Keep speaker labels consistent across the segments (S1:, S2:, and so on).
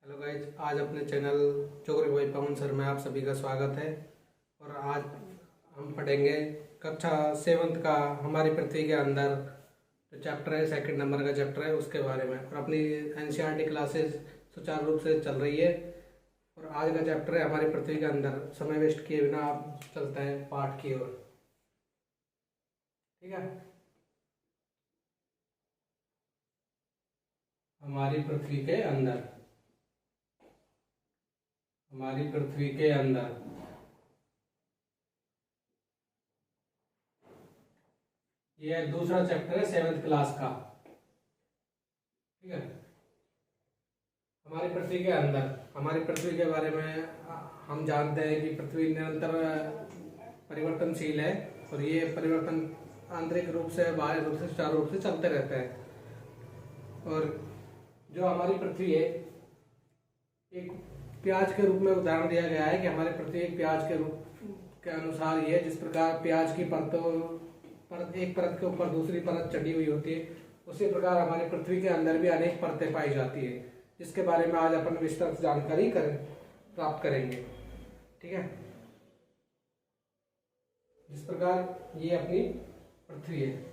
S1: Hello guys, आज अपने channel geography bye पवन sir में आप सभी का स्वागत है। और आज हम पढ़ेंगे कक्षा 7th का हमारी पृथ्वी के अंदर जो चैप्टर है, सेकंड नंबर का चैप्टर है, उसके बारे में। और अपनी एनसीईआरटी क्लासेस सुचारू रूप से चल रही है। और आज का चैप्टर है हमारी पृथ्वी के अंदर। समय वेस्ट किए बिना आप चलते हैं पाठ की ओर। ठीक है। हमारी पृथ्वी के अंदर, हमारी पृथ्वी के अंदर ये दूसरा चैप्टर है 7th क्लास का। ठीक है। हमारी पृथ्वी के अंदर, हमारी पृथ्वी के बारे में हम जानते हैं कि पृथ्वी निरंतर परिवर्तनशील है। और ये परिवर्तन आंतरिक रूप से, बाह्य रूप से, सुचारू रूप से चलते रहते हैं। और जो हमारी पृथ्वी है, एक प्याज के रूप में उदाहरण दिया गया है कि हमारी पृथ्वी एक प्याज के रूप के अनुसार ही है। जिस प्रकार प्याज की परत एक परत के ऊपर दूसरी परत चढ़ी हुई होती है, उसी प्रकार हमारी पृथ्वी के अंदर भी अनेक परतें पाई जाती है, जिसके बारे में आज अपन विस्तृत जानकारी प्राप्त करेंगे। ठीक है। जिस प्रकार ये अपनी पृथ्वी है,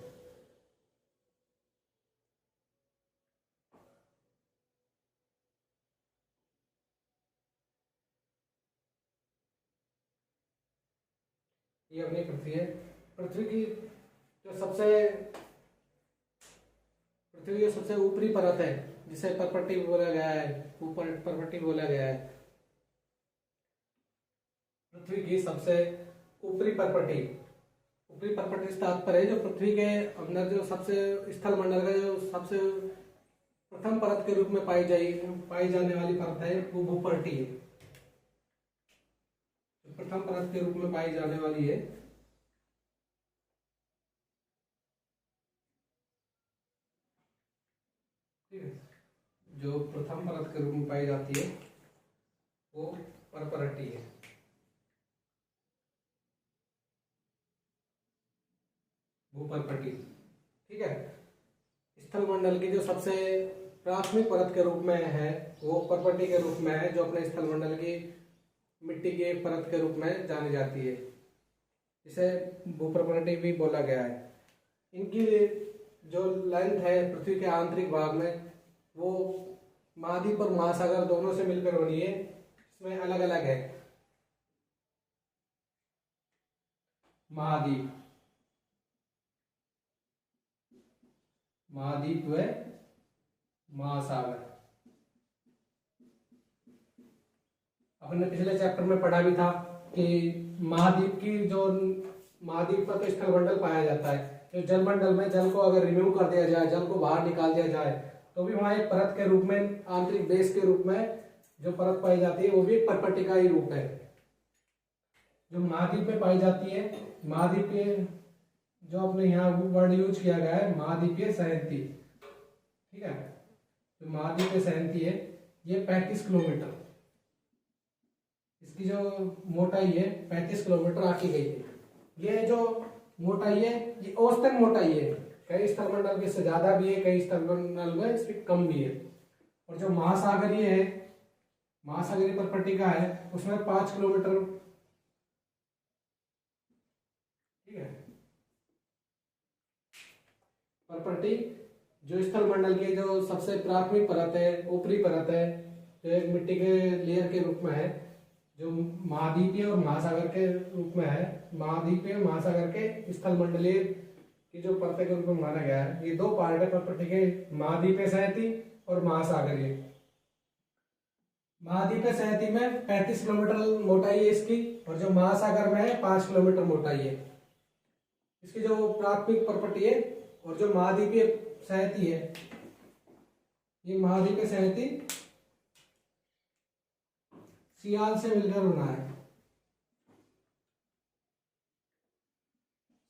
S1: ये अपनी पृथ्वी है। पृथ्वी की जो पृथ्वी की सबसे ऊपरी परत है, जिसे परपट्टी बोला गया है, ऊपर परपट्टी बोला गया है। पृथ्वी की सबसे ऊपरी परपट्टी, ऊपरी परपट्टी से तात्पर्य है जो पृथ्वी के अंदर जो सबसे स्थल मंडल का जो सबसे प्रथम परत के रूप में पाई जाने वाली परत है, वो भूपर्टी है। प्रथम परत के रूप में पाई जाने वाली है, ठीक है, जो प्रथम परत के रूप में पाई जाती है वो परपट्टी है। भूपरपट्टी। ठीक है। स्थल मंडल की जो सबसे प्राथमिक परत के रूप में है, वो परपट्टी के रूप में है, जो अपने स्थल मंडल की मिट्टी की एक परत के रूप में जानी जाती है। इसे भूपरपट्टी भी बोला गया है। इनकी जो लेंथ है पृथ्वी के आंतरिक भाग में, वो महाद्वीप और महासागर दोनों से मिलकर बनी है। इसमें अलग अलग है। महाद्वीप, महाद्वीप व महासागर। अपने पिछले चैप्टर में पढ़ा भी था कि महाद्वीप का तो स्थल मंडल पाया जाता है। जो जल मंडल में जल को अगर रिमूव कर दिया जाए, जल को बाहर निकाल दिया जाए, तो भी वहां एक परत के रूप में, आंतरिक बेस के रूप में जो परत पाई जाती है, वो भी एक परपट्टी का ही रूप है। जो महाद्वीप में पाई जाती है, महाद्वीप के जो अपने यहाँ वर्ड यूज किया गया है, महाद्वीपीय सहंती। ठीक है। जो महाद्वीपीय सहंती है, ये 35 किलोमीटर, इसकी जो मोटाई है 35 किलोमीटर आकी गई है। ये जो मोटाई है, ये औसतन मोटाई है। कई स्थल मंडल में इससे ज्यादा भी है, कई स्थल मंडल में इससे कम भी है। और जो महासागरीय है, महासागरीय परपट्टी का है, उसमें 5 किलोमीटर। ठीक है। परपट्टी जो स्थल मंडल की जो सबसे प्राथमिक परत है, ऊपरी परत है, जो एक मिट्टी के लेयर के रूप में है, जो महाद्वीपीय और महासागर के रूप में है। महाद्वीपीय और महासागर के स्थल मंडलीय की जो परत के रूप में माना गया है। ये दो पार्ट है परपट्टी के, महाद्वीपीय सहती और महासागरीय। महाद्वीपीय सहती में 35 किलोमीटर मोटाई है इसकी, और जो महासागर में है 5 किलोमीटर मोटाई है इसकी जो प्राथमिक परपट्टी है। और जो महाद्वीपीय सहती है, ये महाद्वीपीय सहती सियाल से मिलकर बना है।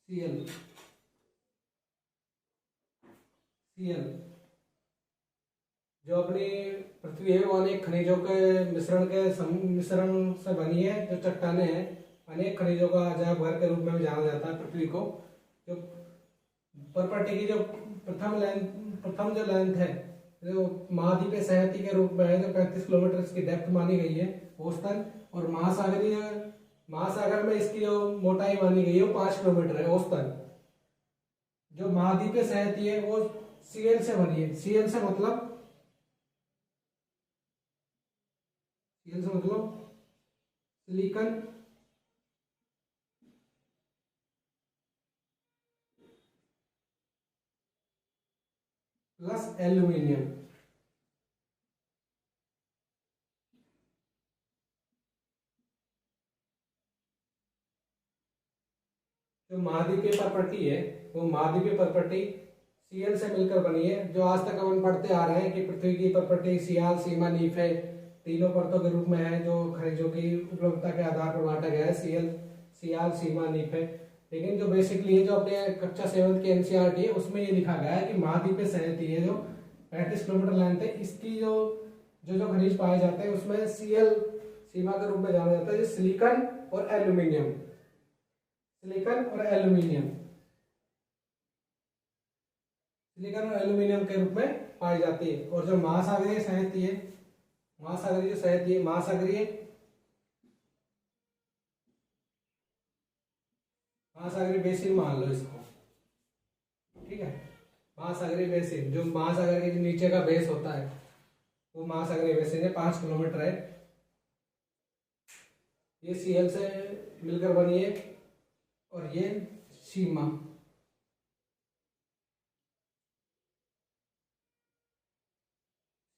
S1: सीएल, जो अपनी पृथ्वी है, वो अनेक खनिजों के मिश्रण से बनी है। जो चट्टाने हैं, अनेक खनिजों का अजैब घर के रूप में भी जाना जाता है पृथ्वी को। जो परपट्टी की जो प्रथम जो लेंथ है, जो महाद्वीपीय सहायती के रूप में है, जो 35 किलोमीटर इसकी डेप्थ मानी गई है औसतन, और महासागर में इसकी जो मोटाई मानी गई है वो 5 किलोमीटर है औसतन। जो महाद्वीपीय सहायती है वो सीएल से बनी है। सीएल से मतलब सिलिकॉन प्लस एल्यूमिनियम। जो महाद्वीपीय प्रॉपर्टी है वो महाद्वीपीय प्रॉपर्टी सीएल से मिलकर बनी है। जो आज तक अपन पढ़ते आ रहे हैं कि पृथ्वी की प्रॉपर्टी सियाल, सीमा, नीफ है, तीनों परतों के रूप में है, जो खनिजों की उपलब्धता के आधार पर बांटा गया है, सियाल, सीमा, नीफ है। लेकिन जो बेसिकली है, जो अपने कक्षा 7 के एनसीईआरटी है उसमें ये लिखा गया है कि महाद्वीपीय सहायती है जो 35 किलोमीटर लेंथ है, इसकी जो जो खनिज पाए जाते हैं उसमें सीएल सीमा के रूप में जाना जाता है, सिलिकॉन और एल्यूमिनियम। सिलिकॉन और एल्यूमिनियम के रूप में पाई जाती है। और जो महासागरीय सहायती है, महासागरीय बेसिन मान लो इसको, ठीक है। महासागरीय बेसिन, जो महासागर के नीचे का बेस होता है वो महासागरीय बेसिन है, 5 किलोमीटर है। ये सीएल से मिलकर बनी है और ये सीमा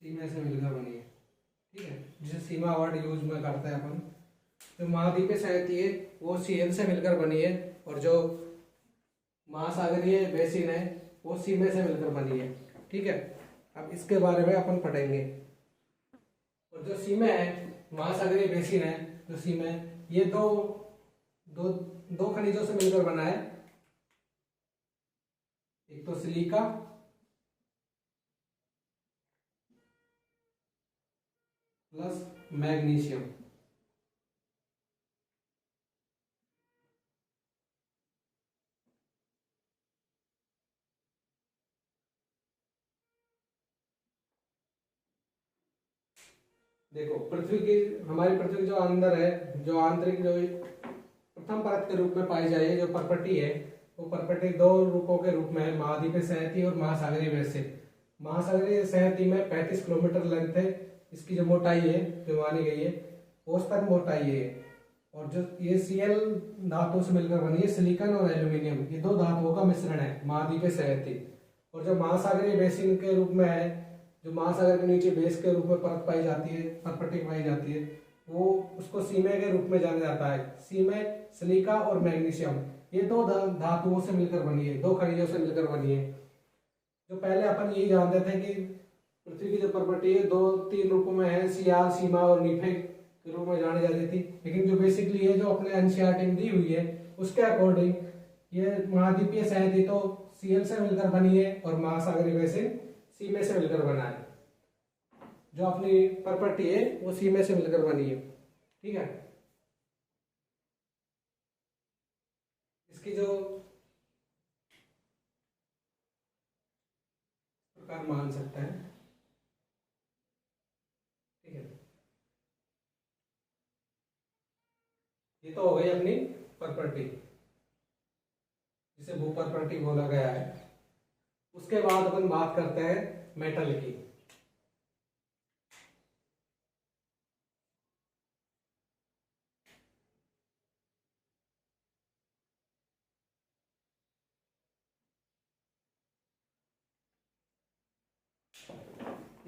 S1: से मिलकर बनी है, ठीक है, जिसे सीमा वर्ड यूज में करते हैं अपन। जो महाद्वीपीय सहायती है वो सीएल से मिलकर बनी है और जो महासागरीय बेसिन है वो सीमे से मिलकर बनी है, ठीक है। अब इसके बारे में अपन पढ़ेंगे। और जो सीमे है, महासागरीय बेसिन है, जो सीमे, ये दो खनिजों से मिलकर बना है। एक तो सिलिका प्लस मैग्नीशियम। देखो हमारी पृथ्वी जो अंदर है, जो आंतरिक, जो प्रथम परत के रूप में पाई जाए जो प्रॉपर्टी है, वो प्रॉपर्टी 2 रूपों के रूप में है, महाद्वीपीय सहायती और महासागरीय बेसिन। महासागरीय सहायती में 35 किलोमीटर लेंथ है, इसकी जो मोटाई है जो मानी गई है औसतन मोटाई है। और जो ये सीएल धातु से मिलकर बनी है, सिलिकॉन और एल्यूमिनियम, ये 2 धातुओं का मिश्रण है महाद्वीपीय सहायती। और जो महासागरीय बेसिन के रूप में है, जो महासागर के नीचे बेस के रूप में परत पाई जाती है, प्रॉपर्टी पाई जाती है, वो उसको सीमे के रूप में जाना जाता है। सीमे, सिलिका और मैग्नीशियम, ये 2 धातुओं से मिलकर बनी है, 2 खनिजों से मिलकर बनी है। जो पहले अपन यही जानते थे कि पृथ्वी की जो प्रॉपर्टी है 2-3 रूपों में है, सियाल, सीमा और नीफे के रूप में जानी जाती थी। लेकिन जो बेसिकली है, जो अपने एनसीईआरटी में दी हुई है, उसके अकॉर्डिंग ये महाद्वीपीय सहायती तो सीएल से मिलकर बनी है और महासागरीय बेसिन सीमे से मिलकर बना है। जो अपनी प्रॉपर्टी है वो सीमे से मिलकर बनी है, ठीक है। इसकी जो प्रकार मान सकता है, ठीक है। ये तो हो गई अपनी प्रॉपर्टी, जिसे भू प्रॉपर्टी बोला गया है। उसके बाद अपन बात करते हैं मेटल की।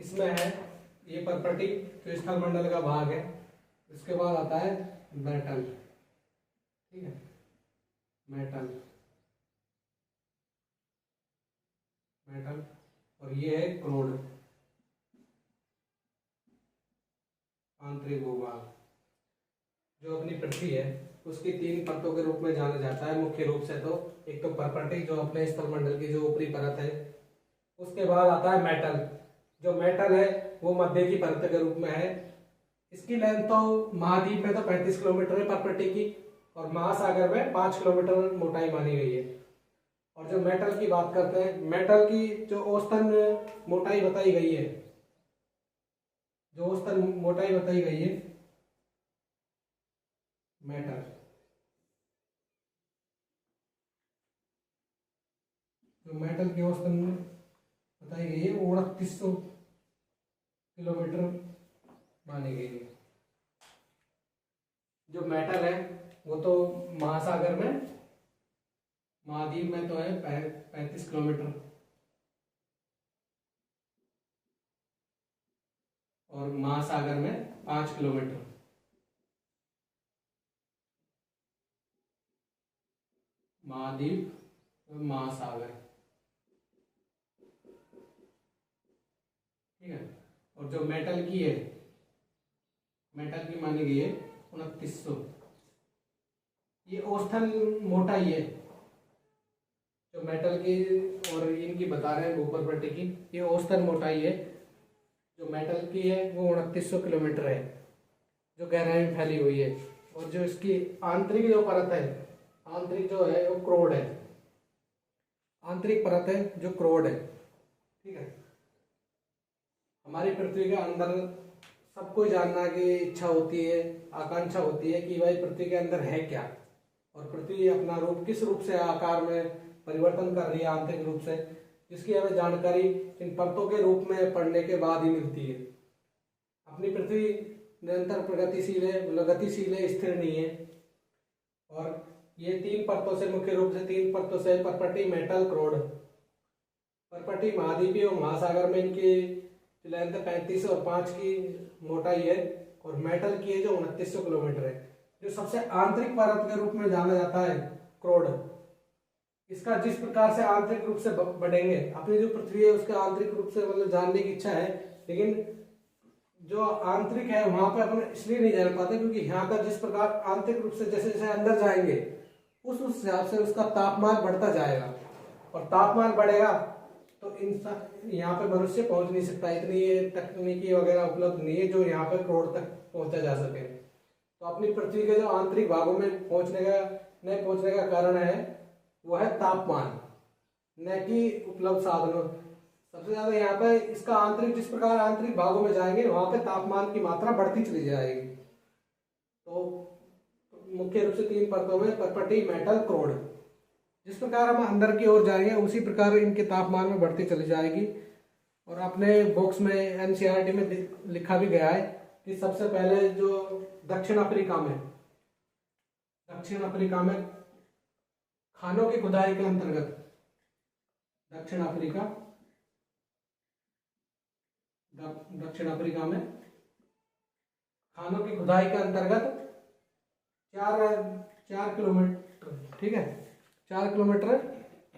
S1: इसमें है ये प्रॉपर्टी जो स्थल मंडल का भाग है। इसके बाद आता है मेटल, ठीक है, मेटल और ये है क्रोड, आंतरिक भूभाग। जो अपनी पृथ्वी है उसकी 3 परतों के रूप में जाना जाता है मुख्य रूप से। तो एक तो प्रॉपर्टी जो अपने स्थल मंडल की जो ऊपरी परत है, उसके बाद आता है मेटल। जो मेटल है वो मध्य की परत के रूप में है। इसकी लेंथ तो महाद्वीप में तो 35 किलोमीटर है प्रॉपर्टी की, और महासागर में 5 किलोमीटर मोटाई मानी गई है। और जो मेटल की बात करते हैं, मेटल की जो औसतन मोटाई बताई गई है, जो औसतन मोटाई बताई गई है मेटल, जो मेटल की औसतन बताई गई है वो 2900 किलोमीटर मानी गई है। जो मेटल है वो तो महासागर में, महाद्वीप में तो है 35 किलोमीटर, और महासागर में 5 किलोमीटर। महाद्वीप और महासागर, ठीक है। और जो मेटल की है, मेटल की मानी गई है 2900। ये औसतन मोटाई है जो मेटल की, और इनकी बता रहे हैं ऊपर पट्टी की, ये औसतन मोटाई है जो मेटल की है वो 2900 किलोमीटर है, जो गहराई में फैली हुई है। और जो इसकी आंतरिक जो परत है, आंतरिक जो है वो क्रोड है, आंतरिक परत है जो क्रोड है, ठीक है। हमारी पृथ्वी के अंदर सबको जानना की इच्छा होती है, आकांक्षा होती है कि भाई पृथ्वी के अंदर है क्या, और पृथ्वी अपना रूप किस रूप से आकार में परिवर्तन कर रही है आंतरिक रूप से, जिसकी हमें जानकारी इन परतों के रूप में पढ़ने के बाद ही मिलती है। अपनी पृथ्वी निरंतर प्रगतिशील है, गतिशील है, स्थिर नहीं है। और ये 3 परतों से, मुख्य रूप से 3 परतों से, पर्पटी, मेटल, क्रोड। पर्पटी महाद्वीपीय और महासागर में इनकी लेंथ 35 और 5 की मोटाई है, और मेटल की है जो 2900 किलोमीटर है। जो सबसे आंतरिक परत के रूप में जाना जाता है क्रोड, इसका जिस प्रकार से आंतरिक रूप से बढ़ेंगे, अपनी जो पृथ्वी है उसके आंतरिक रूप से मतलब जानने की इच्छा है, लेकिन जो आंतरिक है वहां पर अपन इसलिए नहीं जान पाते क्योंकि यहाँ का जिस प्रकार आंतरिक रूप से जैसे जैसे अंदर जाएंगे उस हिसाब से उसका तापमान बढ़ता जाएगा, और तापमान बढ़ेगा तो इंसान यहाँ पे मनुष्य पहुंच नहीं सकता, इतनी ये तकनीकी वगैरह उपलब्ध नहीं है जो यहाँ पे करोड़ तक पहुंचा जा सके। तो अपनी पृथ्वी के जो आंतरिक भागों में पहुंचने का कारण है वो है तापमान, न कि उपलब्ध साधनों। सबसे ज्यादा यहाँ पे इसका आंतरिक, जिस प्रकार आंतरिक भागों में जाएंगे वहां पे तापमान की मात्रा बढ़ती चली जाएगी। तो मुख्य रूप से 3 परतों में पर्पटी, मेटल, क्रोड, जिस प्रकार हम अंदर की ओर जाएंगे उसी प्रकार इनके तापमान में बढ़ती चली जाएगी। और अपने बॉक्स में एनसीईआरटी में लिखा भी गया है कि सबसे पहले जो दक्षिण अफ्रीका में खानों की खुदाई के अंतर्गत, दक्षिण अफ्रीका में खानों की खुदाई के अंतर्गत 4 किलोमीटर, ठीक है, 4 किलोमीटर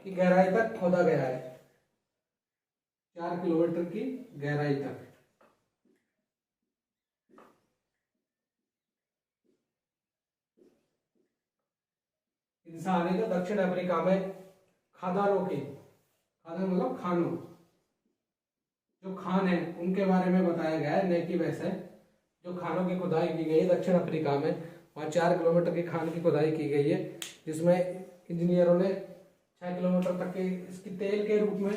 S1: की गहराई तक खोदा गया है, 4 किलोमीटर की गहराई तक। इंसान है जो दक्षिण अफ्रीका में खादान मतलब खानों, जो खान है उनके बारे में बताया गया है, न कि वैसे जो खानों की खुदाई की गई है दक्षिण अफ्रीका में, वहाँ 4 किलोमीटर की खान की खुदाई की गई है, जिसमें इंजीनियरों ने 6 किलोमीटर तक के इसकी तेल के रूप में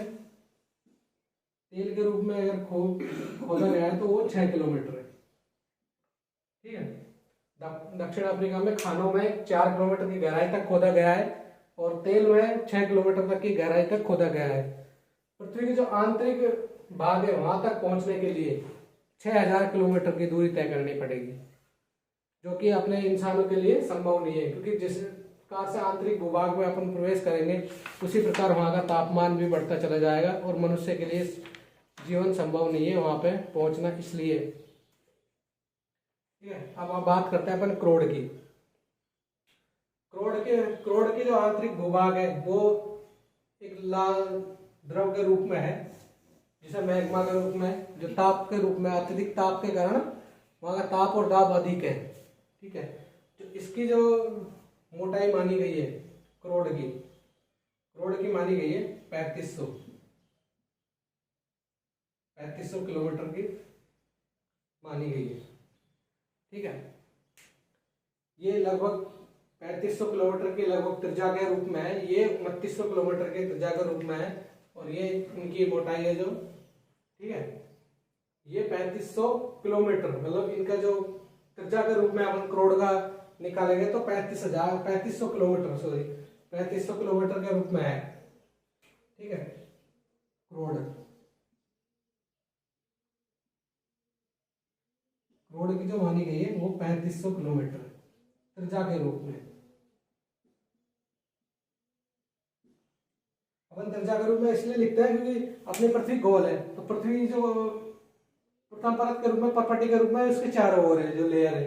S1: अगर खोदा गया है तो वो 6 किलोमीटर है, ठीक है। दक्षिण अफ्रीका में खानों में 4 किलोमीटर की गहराई तक खोदा गया है, और तेल में 6 किलोमीटर तक की गहराई तक खोदा गया है। पृथ्वी की जो आंतरिक भाग है वहां तक पहुंचने के लिए 6000 किलोमीटर की दूरी तय करनी पड़ेगी, जो कि अपने इंसानों के लिए संभव नहीं है, क्योंकि जिस प्रकार से आंतरिक भूभाग में अपन प्रवेश करेंगे उसी प्रकार वहां का तापमान भी बढ़ता चला जाएगा, और मनुष्य के लिए जीवन संभव नहीं है वहां पे पहुंचना, इसलिए। ठीक है, अब आप बात करते हैं अपन क्रोड की। क्रोड के जो आंतरिक भूभाग है वो एक लाल द्रव के रूप में है, जिसे मैग्मा के रूप में, जो ताप के रूप में, अत्यधिक ताप के कारण वहां का ताप और दाब अधिक है, ठीक है। तो इसकी जो मोटाई मानी गई है क्रोड की मानी गई है 3500 किलोमीटर की मानी गई है, ठीक है। ये लगभग 3500 किलोमीटर के लगभग त्रिज्या के रूप में है, ये 2900 किलोमीटर के त्रिज्या के रूप में है, और ये इनकी मोटाई है जो, ठीक है, ये 3500 किलोमीटर, मतलब इनका जो त्रिज्या के रूप में अपन करोड़ का निकालेंगे तो 3500 किलोमीटर, सॉरी 3500 किलोमीटर के रूप में है, ठीक है, करोड़ की जो मानी गई है वो 3500 किलोमीटर त्रिज्या के रूप में। अपन त्रिज्या के रूप में इसलिए लिखते हैं क्योंकि अपनी पृथ्वी गोल है, तो पृथ्वी जो प्रथम परत के रूप में, परपट्टी के रूप में उसके चारों ओर है जो लेयर है,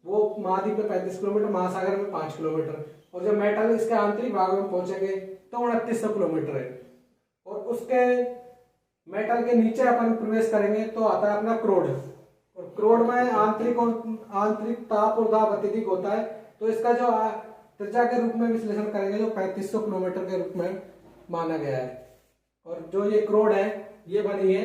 S1: वो महाद्वीप में 35 किलोमीटर, महासागर में 5 किलोमीटर, और जब मेटल इसके आंतरिक भाग में पहुंचेंगे तो 2900 किलोमीटर है, और उसके मेटल के नीचे अपन प्रवेश करेंगे तो आता है अपना क्रोड, और क्रोड में आंतरिक ताप और दाब अत्यधिक होता है, तो इसका जो त्रिज्या के रूप में विश्लेषण करेंगे जो 3500 किलोमीटर के रूप में माना गया है। और जो ये क्रोड है ये बनी है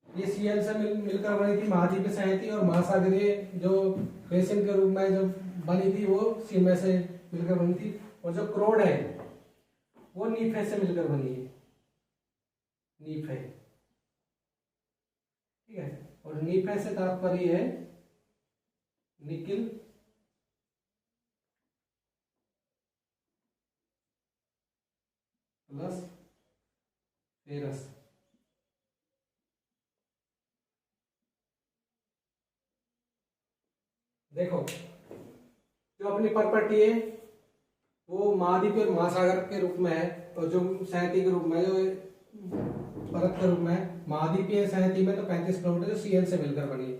S1: ये सीएल से मिलकर बनी थी, महाद्वीपीय सहायती, और महासागरीय जो बेसिन के रूप में जो बनी थी वो सीमे से मिलकर बनी थी, और जो क्रोड है वो नीफे से मिलकर बनी है, नीफे, ठीक है, और नीफे से तात्पर्य है निकिल प्लस फेरस। देखो जो अपनी प्रॉपर्टी है वो महाद्वीप और महासागर के रूप में है, और जो सहायती के रूप में, जो परत के रूप में महाद्वीपीय सहायती में तो 35 किलोमीटर जो सीएल से मिलकर बनी है।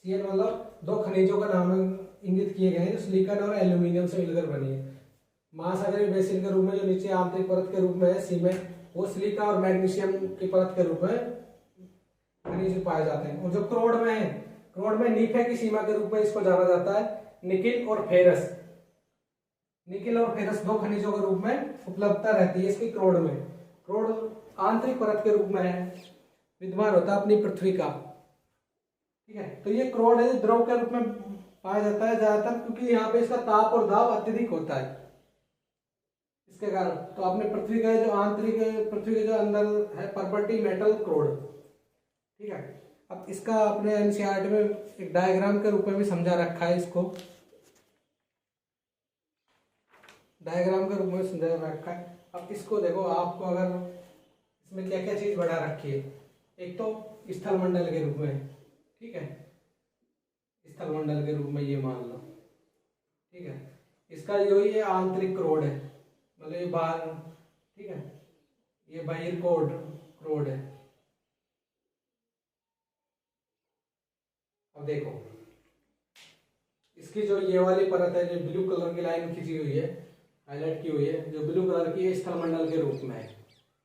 S1: सीएल मतलब दो खनिजों का नाम इंगित किए गए हैं जो सिलिकॉन और एल्यूमिनियम से मिलकर बनी है। महासागरीय बेसिन के रूप में जो नीचे आंतरिक परत के रूप में है सीमेंट, वो सिलिका और मैग्नीशियम की परत के रूप में खनिज पाए जाते हैं। और जो क्रोड में है, क्रोड में नीफे की सीमा के रूप में इसको जाना जाता है निकिल और फेरस। निकिल और फेरस दो खनिजों के रूप में उपलब्धता रहती है इसकी क्रोड में। क्रोड आंतरिक परत के रूप में है, विद्यमान होता है अपनी पृथ्वी का, ठीक है। तो ये क्रोड है द्रव के रूप में पाया जाता है ज्यादातर, क्योंकि यहाँ पे इसका ताप और दाब अत्यधिक होता है इसके कारण। तो अपने पृथ्वी के जो आंतरिक, पृथ्वी के जो अंदर है प्रॉपर्टी मेटल क्रोड, ठीक है। अब इसका अपने एनसीईआरटी में एक डायग्राम के रूप में भी समझा रखा है, इसको डायग्राम के रूप में समझा रखा है। अब इसको देखो, आपको अगर इसमें क्या क्या चीज बढ़ा रखी है, एक तो स्थल मंडल के रूप में, ठीक है, स्थल मंडल के रूप में ये मान लो, ठीक है। इसका जो ये आंतरिक क्रोड है, मतलब ये बाहर, ठीक है, ये बाहर क्रोड है। अब देखो इसकी जो ये वाली परत है, जो ब्लू कलर की लाइन खींची हुई है, हाईलाइट की हुई है, जो ब्लू कलर की है स्थल मंडल के रूप में है,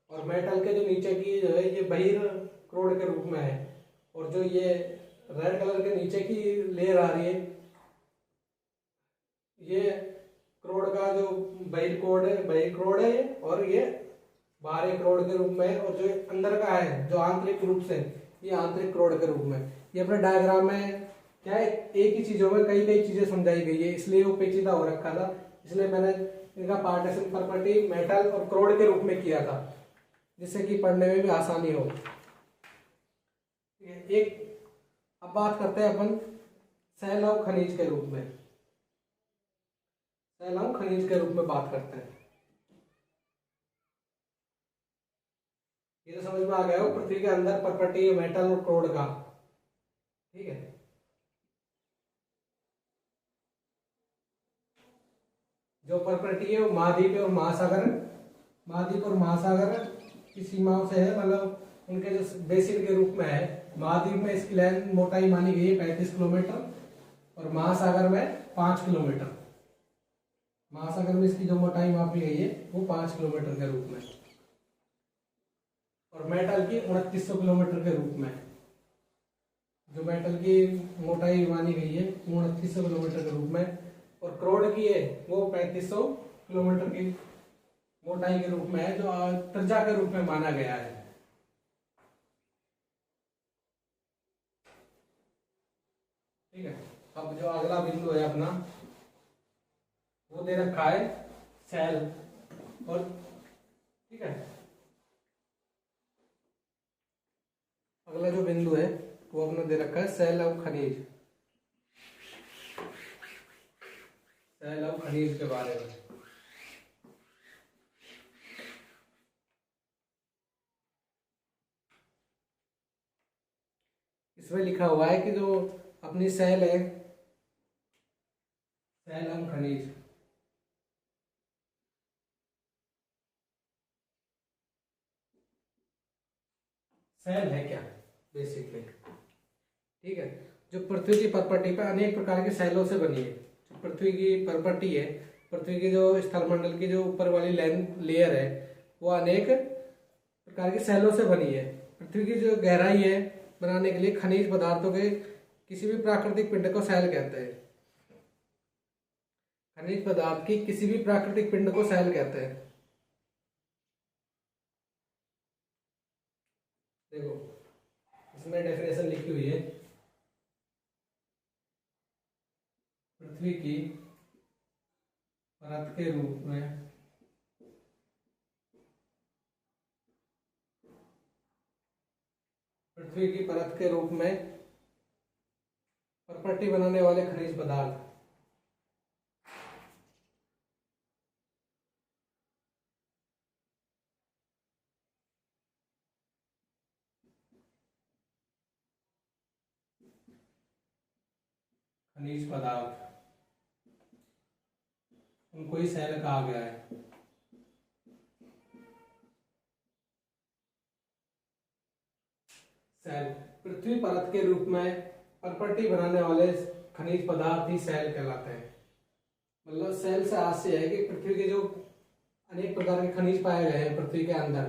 S1: और मेटल के जो नीचे की जो है ये बहिर क्रोड के रूप में है, और जो ये रेड कलर के नीचे की लेयर आ रही है ये क्रोड का जो बहिर क्रोड है, और ये बाहरी क्रोड के रूप में है, और जो अंदर का है जो आंतरिक रूप से, ये आंतरिक क्रोड के रूप में। ये अपने डायग्राम में क्या है, एक ही चीजों में कई कई चीजें समझाई गई है, इसलिए वो पेचीदा हो रखा था, इसलिए मैंने इनका पार्टीशन प्रॉपर्टी मेटल और क्रोड के रूप में किया था, जिससे कि पढ़ने में भी आसानी हो। एक अब बात करते हैं अपन सैलव खनिज के रूप में, सैलव खनिज के रूप में बात करते हैं। ये तो समझ में आ गया हो पृथ्वी के अंदर प्रॉपर्टी मेटल और क्रोड का, ठीक है। जो प्रॉपर्टी है वो महाद्वीप और महासागर की सीमाओं से है, मतलब उनके जो बेसिन के रूप में है। महाद्वीप में इसकी लैंड मोटाई मानी गई है 35 किलोमीटर, और महासागर में 5 किलोमीटर। महासागर में इसकी जो मोटाई मापी गई है वो 5 किलोमीटर के रूप में, और मेटल की 2900 किलोमीटर के रूप में। जो मेटल की मोटाई मानी गई है 2900 किलोमीटर के रूप में, और क्रोड की है वो 3500 किलोमीटर की मोटाई के रूप में है, जो त्रिज्या के रूप में माना गया है। ठीक है। अब जो अगला बिंदु है अपना, वो दे रखा है सेल, और ठीक है, अगला जो बिंदु है वो अपना दे रखा है सेल ऑफ खनिज, सेल ऑफ खनिज के बारे में। इसमें लिखा हुआ है कि जो अपनी सेल है, सेल ऑफ खनिज, सेल है क्या बेसिकली, ठीक है। जो पृथ्वी की प्रॉपर्टी पर अनेक प्रकार के सेलों से बनी है। जो पृथ्वी की प्रॉपर्टी है, पृथ्वी की जो स्थलमंडल की जो ऊपर वाली लेयर है, वो अनेक प्रकार के सेलों से बनी है। पृथ्वी की जो गहराई है बनाने के लिए खनिज पदार्थों के किसी भी प्राकृतिक पिंड को सेल कहते हैं। खनिज पदार्थ की किसी भी प्राकृतिक पिंड को सेल कहते हैं। देखो इसमें डेफिनेशन लिखी हुई है, पृथ्वी की परत के रूप में पृथ्वी की परत के रूप में प्रॉपर्टी बनाने वाले खनिज पदार्थ, खनिज पदार्थ, उनको ही सेल कहा गया है। सेल पृथ्वी परत के रूप में प्रॉपर्टी बनाने वाले खनिज पदार्थ ही सेल कहलाते हैं। मतलब सेल से आशय है कि पृथ्वी के जो अनेक प्रकार के खनिज पाए गए हैं पृथ्वी के अंदर,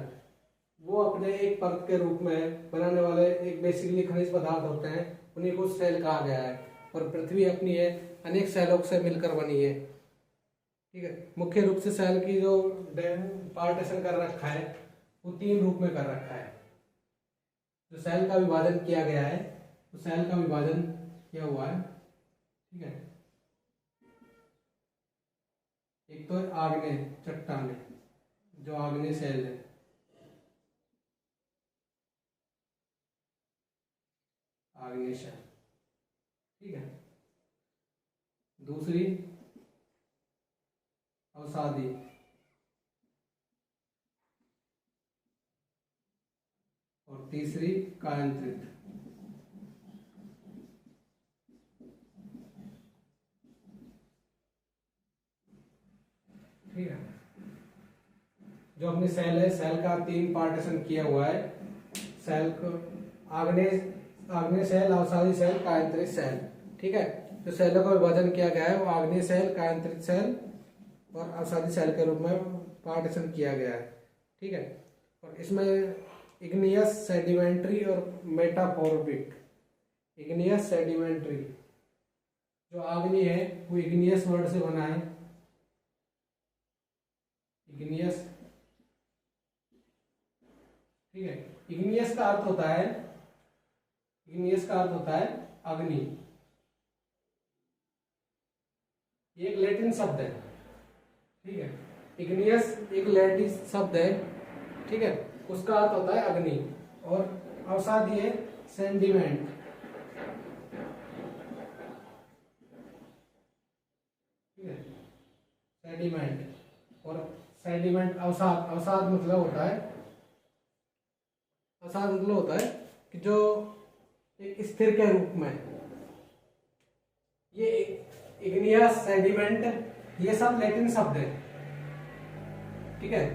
S1: वो अपने एक परत के रूप में बनाने वाले एक बेसिकली खनिज पदार्थ होते हैं, उन्हीं को सेल कहा गया है। और पृथ्वी अपनी है अनेक सेलों से मिलकर बनी है, ठीक है। मुख्य रूप से सेल की जो पार्टीशन कर रखा है वो 3 रूप में कर रखा है। जो सेल का विभाजन किया गया है, तो सेल का विभाजन किया हुआ है, ठीक है। एक तो आग्नेय चट्टाने, जो आग्नेय सेल है, आग्नेय सेल, ठीक है। दूसरी अवसादी, और तीसरी कायांतरित। ठीक है। जो अपनी सेल है, सेल का 3 पार्टीशन किया हुआ है। सेल को आग्नेय सेल, अवसादी सेल, कायांतरित सेल, ठीक है। जो सेलों का विभाजन किया गया है वो आग्नेय सेल, कायांतरित सेल और अवसादी सेल के रूप में पार्टीशन किया गया है, ठीक है। और इसमें इग्नियस, सेडिमेंट्री और मेटाफोर्बिक। इग्नियस, सेडिमेंट्री, जो आग्नेय है वो इग्नियस वर्ड से बना है, इग्नियस, ठीक है। इग्नियस का अर्थ होता है, इग्नियस का अर्थ होता है अग्नि। ये एक लैटिन शब्द है, ठीक है। इग्नियस एक लैटिन शब्द है, ठीक है। उसका अर्थ होता है अग्नि। और अवसादी है सेंडिमेंट, ठीक है, सेडिमेंट। और सेडिमेंट अवसाद, अवसाद मतलब होता है, अवसाद मतलब होता है कि जो एक स्थिर के रूप में, ये इग्नियस, सेडिमेंट, ये सब लैटिन शब्द है, ठीक है।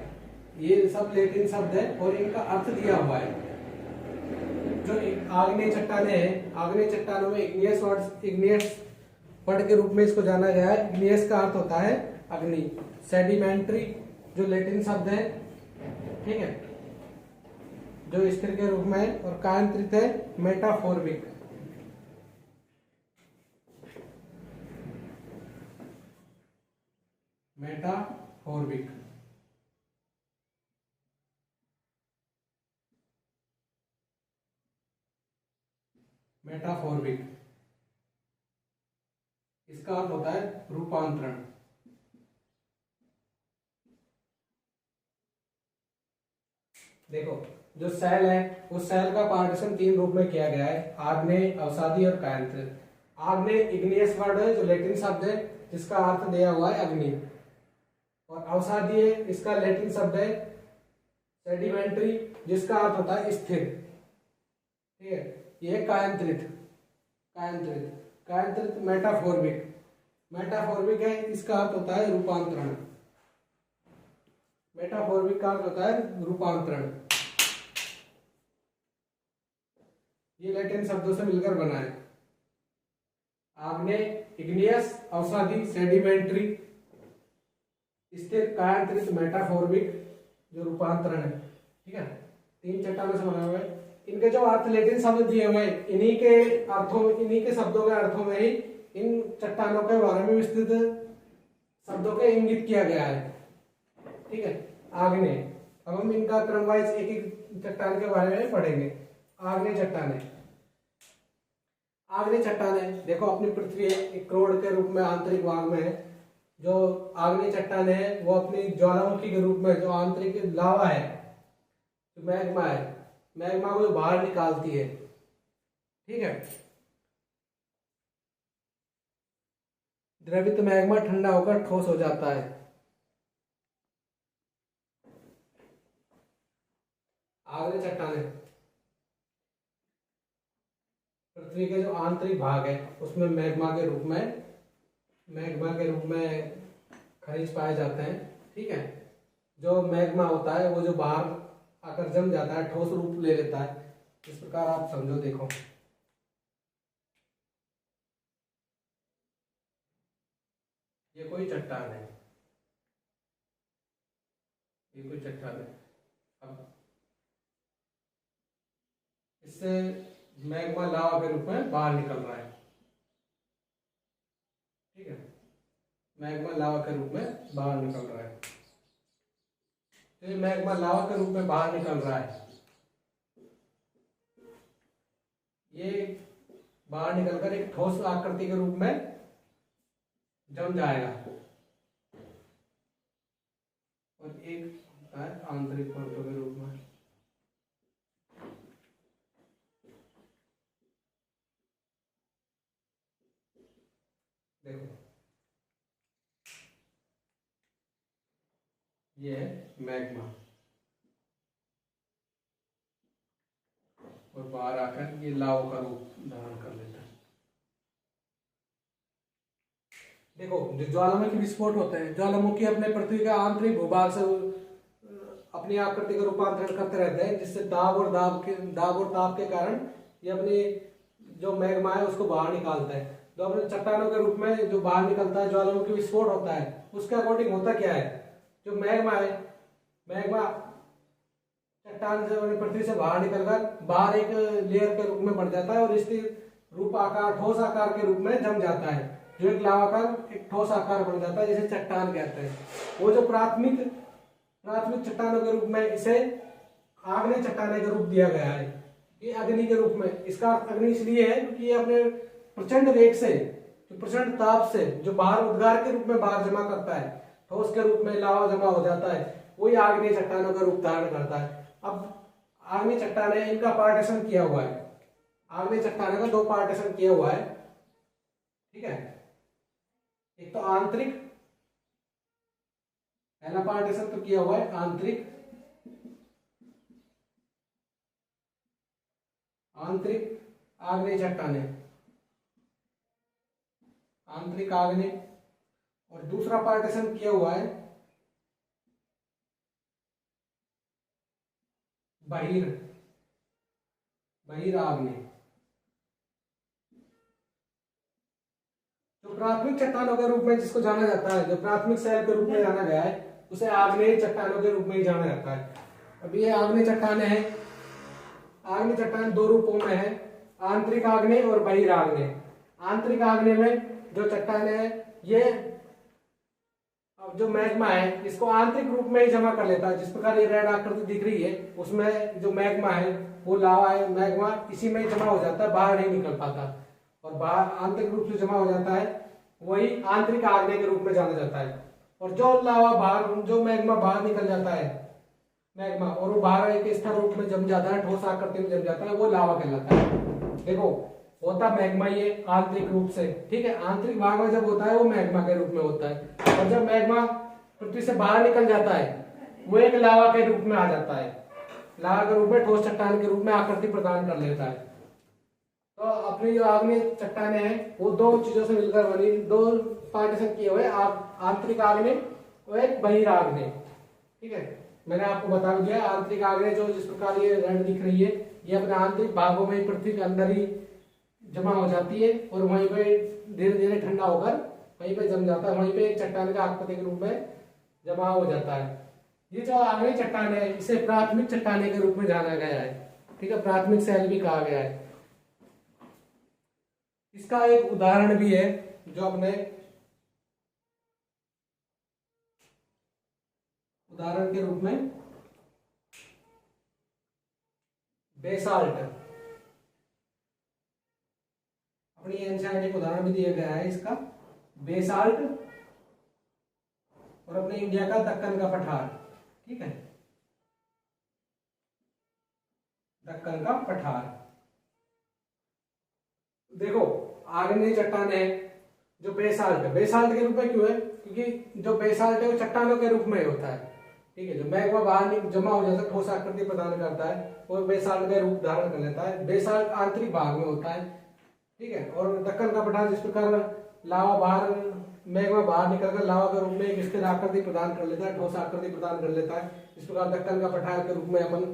S1: ये सब लैटिन शब्द है और इनका अर्थ दिया हुआ है। जो आग्नेय चट्टाने हैं, आग्नेय चट्टानों में इग्नियस वर्ड के रूप में इसको जाना गया है। इग्नियस का अर्थ होता है अग्नि। सेडिमेंट्री जो लैटिन शब्द है, ठीक है, जो स्थिर के रूप में है। और कायांतरित है मेटाफोर्बिक, मेटाफोर्बिक, मेटाफोर्बिक, इसका अर्थ होता है रूपांतरण। देखो जो सेल है उस सेल का पार्टीशन 3 रूप में किया गया है, आग्नेय, अवसादी और कायांतरित। आग्नेय इग्नियस वर्ड है जो लैटिन शब्द है जिसका अर्थ दिया हुआ है अग्नि, और अवसादीय इसका लैटिन शब्द है सेडिमेंट्री जिसका अर्थ होता है स्थिर। ठीक है, ये कायांतरित, कायांतरित, कायांतरित मेटाफोर्मिक, मेटाफोर्मिक है, इसका अर्थ होता है रूपांतरण। मेटाफोर्मिक का अर्थ होता है रूपांतरण। ये लैटिन शब्दों से मिलकर बना है। आग्नेय, इग्नियस, अवसादी, सेडिमेंट्री, स्थिर, कायांतरित, मेटाफोर्मिक, जो रूपांतरण है। ठीक है, 3 चट्टानों से बना हुआ है। इनके जो अर्थ लैटिन शब्द दिए हुए हैं, इन्हीं के अर्थों, इन्हीं के शब्दों के अर्थों में ही इन चट्टानों के बारे में विस्तृत शब्दों के इंगित किया गया है। ठीक है, आग्नेय, अब हम इनका क्रमवाइज एक एक चट्टान के बारे में पढ़ेंगे। आग्नेय चट्टानें, आग्नेय चट्टानें देखो अपनी पृथ्वी एक करोड़ के रूप में आंतरिक भाग में है। जो आग्नेय चट्टानें है वो अपनी ज्वालामुखी के रूप में, जो आंतरिक लावा है, जो मैग्मा है, मैग्मा को बाहर निकालती है। ठीक है, द्रवित मैग्मा ठंडा होकर ठोस हो जाता है। आग्नेय चट्टानें पृथ्वी के जो आंतरिक भाग है उसमें मैग्मा के रूप में, मैग्मा के रूप में खनिज पाए जाते हैं। ठीक है, जो मैग्मा होता है वो जो बाहर आकर जम जाता है, ठोस रूप ले लेता है। इस प्रकार आप समझो, देखो ये कोई चट्टान है, ये कोई चट्टान है। अब इससे मैग्मा लावा के रूप में बाहर निकल रहा है। ठीक है, मैग्मा लावा के रूप में बाहर निकल रहा है। तो ये मैग्मा लावा के रूप में बाहर निकल रहा है, ये बाहर निकलकर एक ठोस आकृति के रूप में जम जाएगा, और एक आंतरिक परतों के रूप में। देखो ये है मैग्मा, और बाहर आकर ये लावा का रूप धारण कर लेता है। देखो जो ज्वालामुखी विस्फोट होते हैं, ज्वालामुखी अपने पृथ्वी के आंतरिक भूभाग से अपनी आकृति का रूपांतरण करते रहते हैं, जिससे दाब और ताप के कारण ये अपनी जो मैग्मा है उसको बाहर निकालता है। तो अपने चट्टानों के रूप में जो बाहर निकलता है, ज्वालामुखी विस्फोट होता है, उसके अकॉर्डिंग होता क्या है, जो मैग्मा है, मैग्मा चट्टान से पृथ्वी से बाहर निकलकर बाहर एक लेयर के रूप में बढ़ जाता है और इसके रूप आकार, ठोस आकार के रूप में जम जाता है, जो एक लावा का एक ठोस आकार बन जाता है, जिसे चट्टान कहते हैं। वो जो प्राथमिक चट्टानों के रूप में इसे आग्नेय चट्टाने का रूप दिया गया है। ये अग्नि के रूप में, इसका अग्नि इसलिए है क्योंकि ये अपने प्रचंड वेग से, प्रचंड ताप से जो बाहर उद्गार के रूप में बाहर जमा करता है, ठोस के रूप में लावा जमा हो जाता है, वही आग्नेय चट्टानों का रूप धारण करता है। अब आग्नेय चट्टाने, इनका पार्टीशन किया हुआ है, आग्नेय चट्टाने का 2 पार्टीशन किया हुआ है। ठीक है, एक तो आंतरिक, पहला पार्टीशन तो किया हुआ है आंतरिक, आंतरिक आग्नेय चट्टाने, आंतरिक आग्नेय, और दूसरा पार्टीशन किया हुआ है बहिराग्नेय। जो प्राथमिक चट्टानों के रूप में जिसको जाना जाता है, जो प्राथमिक सेल के रूप में जाना गया है, उसे आग्नेय चट्टानों के रूप में ही जाना जाता है। अब ये आग्नेय चट्टानें हैं, आग्नेय चट्टान 2 रूपों में है, आंतरिक आग्नेय और बहिराग्नेय। आंतरिक आग्नेय में जो चट्टानें हैं, ये अब जो मैग्मा है इसको आंतरिक रूप में ही जमा कर लेता है। जिस प्रकार ये रेड आकृति दिख रही है, उसमें जो मैग्मा है वो लावा है, मैग्मा इसी में जमा हो जाता है, बाहर नहीं निकल पाता, और बाहर आंतरिक रूप से जमा हो जाता है, वही आंतरिक आग्नेय के रूप में जाना जाता है। और जो लावा बाहर, जो मैग्मा बाहर निकल जाता है मैग्मा, और वो बाहर एक स्थिर रूप में जम जाता है, ठोस आकृति में जम जाता है, वो लावा कहलाता है। देखो होता मैग्मा ये आंतरिक रूप से, ठीक है, आंतरिक भाग में जब होता है वो मैग्मा के रूप में होता है, और जब मैग्मा पृथ्वी से बाहर निकल जाता है वो एक लावा के रूप में आ जाता है, लावा के रूप में ठोस चट्टान के रूप में आकृति प्रदान कर लेता है। तो अपनी जो आग्नेय चट्टानें हैं वो दो चीजों से मिलकर बनी, दो पार्टीशन किए हुए, आंतरिक आग्नेय और एक बहिराग्नेय, ठीक है। मैंने आपको बता दिया आंतरिक आग्नेय जो जिस प्रकार ये रेड दिख रही है, ये अपने आंतरिक भागों में पृथ्वी के अंदर ही जमा हो जाती है और वहीं पे धीरे धीरे ठंडा होकर वहीं पे जम जाता है, वहीं पे चट्टान का आकृति के रूप में जमा हो जाता है। ये जो आग्नेय चट्टान है इसे प्राथमिक चट्टाने के रूप में जाना गया है, ठीक है, प्राथमिक शैल भी कहा गया है। इसका एक उदाहरण भी है जो अपने उदाहरण के रूप में बेसाल्ट, अपनी एनसीईआरटी का उदाहरण भी दिया गया है इसका, बेसाल्ट, और अपने इंडिया का दक्कन का पठार, ठीक है, दक्कन का पठार। देखो आग्नेय चट्टान है जो बेसाल्ट है, बेसाल्ट के रूप में क्यों है, क्योंकि जो बेसाल्ट है वो चट्टानों के रूप में होता है, ठीक है, जो मैग्मा बाहर जमा हो जाता है, ठोस आकृति प्रदान करता है, वो बेसाल्ट का रूप धारण कर लेता है। बेसाल्ट आंतरिक भाग में होता है, ठीक है, और दक्कन का पठार जिस प्रकार लावा बाहर, मैग्मा बाहर निकलकर लावा के रूप में एक स्थिर आकृति प्रदान कर लेता है, ठोस आकृति प्रदान कर लेता है, इस प्रकार दक्कन का पठार के रूप में अपन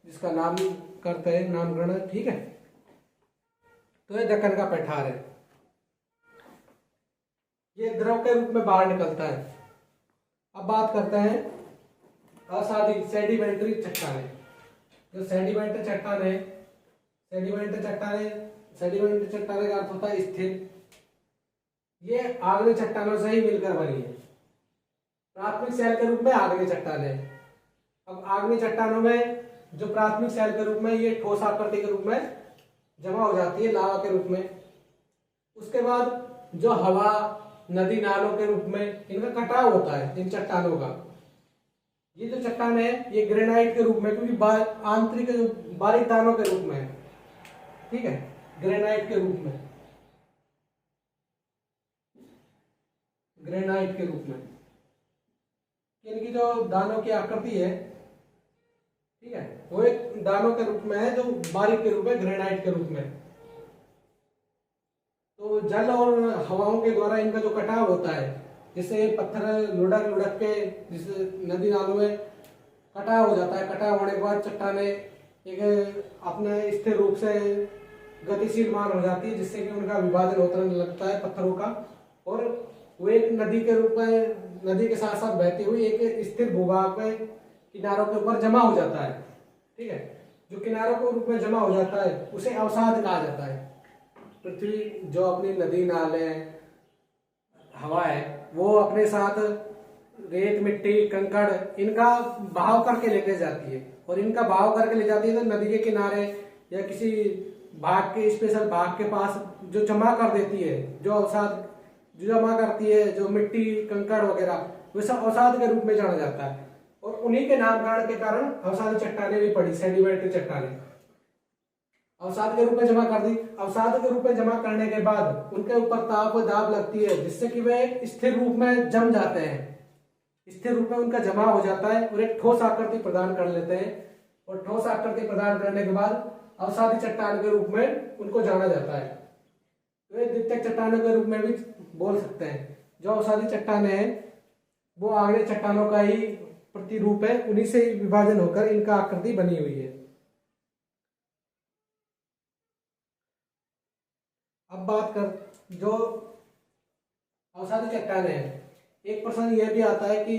S1: जिसका नाम करते हैं, नामकरण, ठीक है। तो ये दक्कन का पठार है, ये द्रव के रूप में बाहर निकलता है। अब बात करते हैं असाधित सेडिमेंट्री चट्टानें। जो सेडिमेंट्री चट्टान है, सेडिमेंट्री चट्टाने का अर्थ होता है स्थिर, ये आग्नेय चट्टानों से ही मिलकर बनी है, प्राथमिक शैल के रूप में आग्नेय चट्टान है। अब आग्नेय चट्टानों में जो प्राथमिक शैल के रूप में ये ठोस आकृति के रूप में जमा हो जाती है लावा के रूप में, उसके बाद जो हवा, नदी, नालों के रूप में इनका कटाव होता है इन चट्टानों का। ये जो चट्टान है ये ग्रेनाइट के रूप में, क्योंकि आंतरिक बारीक दानों के रूप में है, ठीक है, ग्रेनाइट के रूप में, ग्रेनाइट के रूप में इनकी जो दानों की आकृति है, ठीक है, वो एक दानों के रूप में है, जो बारीक के रूप में, ग्रेनाइट के रूप में। तो जल और हवाओं के द्वारा इनका जो कटाव होता है, जिससे पत्थर लुढ़क लुढ़क के जिससे नदी नालों में कटाव हो जाता है, कटाव होने के बाद चट्टानें एक अपने स्थिर रूप से गतिशील मान हो जाती है, जिससे कि उनका विभाजन होने लगता है पत्थरों का, और वो एक नदी के रूप में, नदी के साथ साथ बहती हुई एक स्थिर भूभाग में किनारों के ऊपर जमा हो जाता है, ठीक है। जो किनारों के रूप में जमा हो जाता है उसे अवसाद कहा जाता है। पृथ्वी जो अपनी नदी, नाले, हवा है, वो अपने साथ रेत, मिट्टी, कंकड़ इनका बहाव करके लेके जाती है, और इनका बहाव करके ले जाती है तो नदी के किनारे या किसी भाग के, स्पेशल भाग के पास जो जमा कर देती है, जो अवसाद जो जमा करती है, जो मिट्टी, कंकड़ वगैरह, वो सब अवसाद के रूप में जाना जाता है, और उन्हीं के नामकरण के कारण अवसादी चट्टानें भी पड़ी, सेडिमेंट्री चट्टानें अवसाद के रूप में जमा कर दी। अवसाद के रूप में जमा करने के बाद उनके ऊपर ताप और दाब लगती है, जिससे कि वे स्थिर रूप में जम जाते हैं, स्थिर रूप में उनका जमा हो जाता है और एक ठोस आकृति प्रदान कर लेते हैं, और ठोस आकृति प्रदान करने के बाद अवसादी चट्टान के रूप में उनको जाना जाता है। तो द्वितीयक चट्टानों के रूप में भी बोल सकते हैं। जो अवसादी चट्टानें हैं वो आग्नेय चट्टानों का ही प्रतिरूप है, उन्हीं से विभाजन होकर इनका आकृति बनी हुई है। अब बात कर जो अवसादी चट्टानें हैं, एक प्रश्न यह भी आता है कि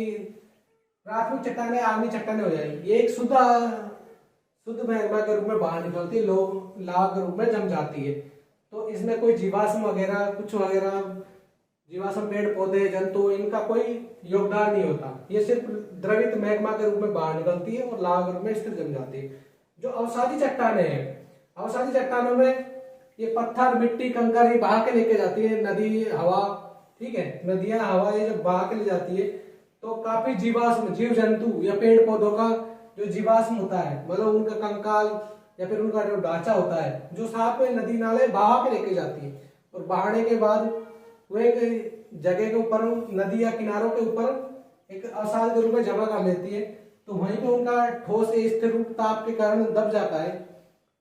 S1: प्राथमिक चट्टानें आग्नेय चट्टानें हो जाएगी, ये एक शुद्ध मैग्मा के रूप में बाहर निकलती है, लावा के रूप में जम जाती है, तो इसमें कोई जीवाश्म वगैरह कुछ वगैरह, जीवाश्म, पेड़ पौधे, जंतु, इनका कोई योगदान नहीं होता, ये सिर्फ द्रवित मैग्मा के रूप में बाहर निकलती है और लावा के रूप में स्थिर जम जाती है। जो अवसादी चट्टानें हैं, अवसादी चट्टानों में ये पत्थर, मिट्टी, कंकड़ ये बहा के लेके जाती है, नदी, हवा, ठीक है, नदियां हवा ये जब बहा के ले जाती है तो काफी जीवाश्म, जीव जंतु या पेड़ पौधों का जो जीवाश्म होता है, मतलब उनका कंकाल या फिर उनका जो ढांचा होता है, जो साथ में नदी नाले बहा के लेके जाती है, और बहाने के बाद वो एक जगह के ऊपर, नदी या किनारों के ऊपर एक अवसाद के रूप में जमा कर लेती है। तो वहीं पे उनका ठोस स्थिर रूप ताप के कारण दब जाता है,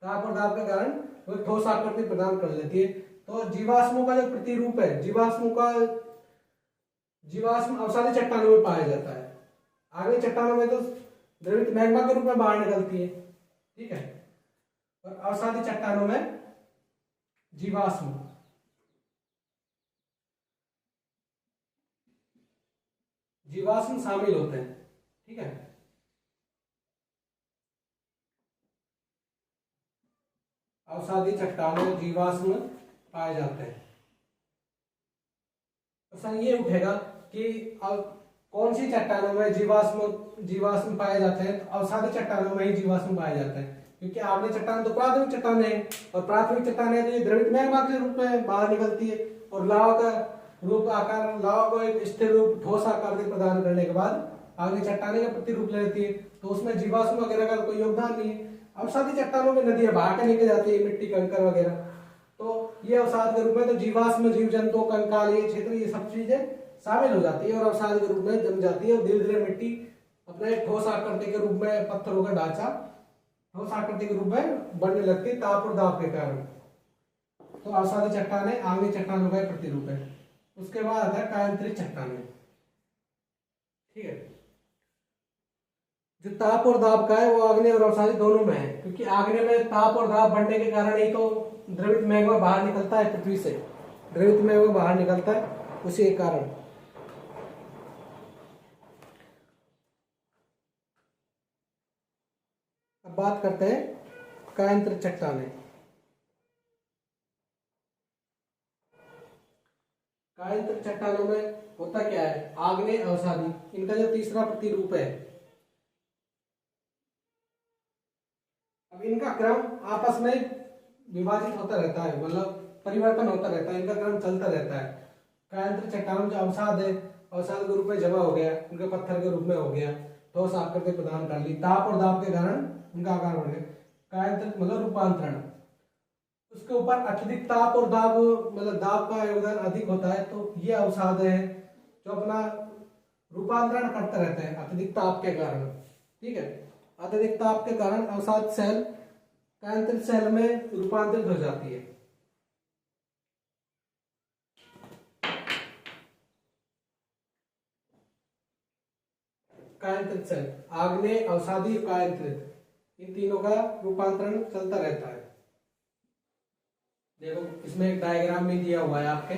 S1: ताप और दाब के कारण वो ठोस आकृति प्रदान कर लेती है। तो जीवाश्मों का जो प्रतिरूप है, जीवाश्म अवसादी चट्टानों में पाया जाता है। आगे चट्टानों में तो द्रवित मैग्मा के रूप में बाहर निकलती है, ठीक है, और अवसादी चट्टानों में जीवाश्म शामिल होते हैं, ठीक है। अवसादी चट्टानों में जीवाश्म पाए जाते हैं। प्रश्न ये उठेगा कि कौन सी चट्टानों में जीवाश्म पाए जाते हैं? तो अवसादी चट्टानों में ही जीवाश्म पाए जाते हैं, क्योंकि आग्नेय चट्टान तो प्राथमिक चट्टान है, और प्राथमिक चट्टान है तो ये द्रवित मैग्मा के रूप में बाहर निकलती है, और लावा को एक स्थिर रूप ठोस आकार प्रदान करने के बाद आग्नेय चट्टाने का प्रतिरूप ले लेती है। तो उसमें जीवाश्म वगैरह का कोई योगदान नहीं है। अवसादी चट्टानों में नदियां बहा के लेके जाती है मिट्टी, कंकर वगैरह, तो ये अवसाद के रूप में तो जीवाश्म, जीव जंतु, कंकाल, ये क्षेत्र, ये सब चीजें शामिल हो जाती है और अवसाद के रूप में जम जाती है, और धीरे धीरे मिट्टी अपने ठोस आकृति के रूप में, पत्थरों का ढांचा ठोस आकृति के रूप में बनने लगती है ताप और दाब के कारण। तो अवसादी चट्टानें आग्नेय चट्टानों का प्रतिरूप है। उसके बाद आता है कायांतरित चट्टानें, ठीक है। जो ताप और दाब का है वो आग्नेय और अवसादी दोनों में है, क्योंकि आग्नेय में ताप और दाब बढ़ने के कारण ही तो द्रवित मैग्मा बाहर निकलता है पृथ्वी से, द्रवित मैग्मा बाहर निकलता है उसी के कारण। अब बात करते हैं कायांतरित चट्टानें। कायांतरित चट्टानों में होता क्या है? आग्नेय, अवसादी, इनका जो तीसरा प्रतिरूप है। अब इनका क्रम आपस में विभाजित होता रहता है, मतलब परिवर्तन होता रहता है, इनका क्रम चलता रहता है। कायांतरित चट्टानों जो अवसाद है, अवसाद के रूप में जमा हो गया, उनके पत्थर के रूप में हो गया, ठोस आकृति प्रदान कर ली, ताप और दाब के कारण उनका आकार बढ़ गया। कायांतरित मतलब रूपांतरण, उसके ऊपर अत्यधिक ताप और दाब, मतलब दाब का योगदान अधिक होता है, तो ये अवसाद है जो अपना रूपांतरण करते रहते हैं अत्यधिक ताप के कारण, ठीक है। अत्यधिक ताप के कारण अवसाद सेल कायांतरित सेल में रूपांतरित हो जाती है। कायांतरित सेल, आग्नेय, अवसादी, कायांतरित, इन तीनों का रूपांतरण चलता रहता है। देखो इसमें एक डायग्राम भी दिया हुआ है आपके,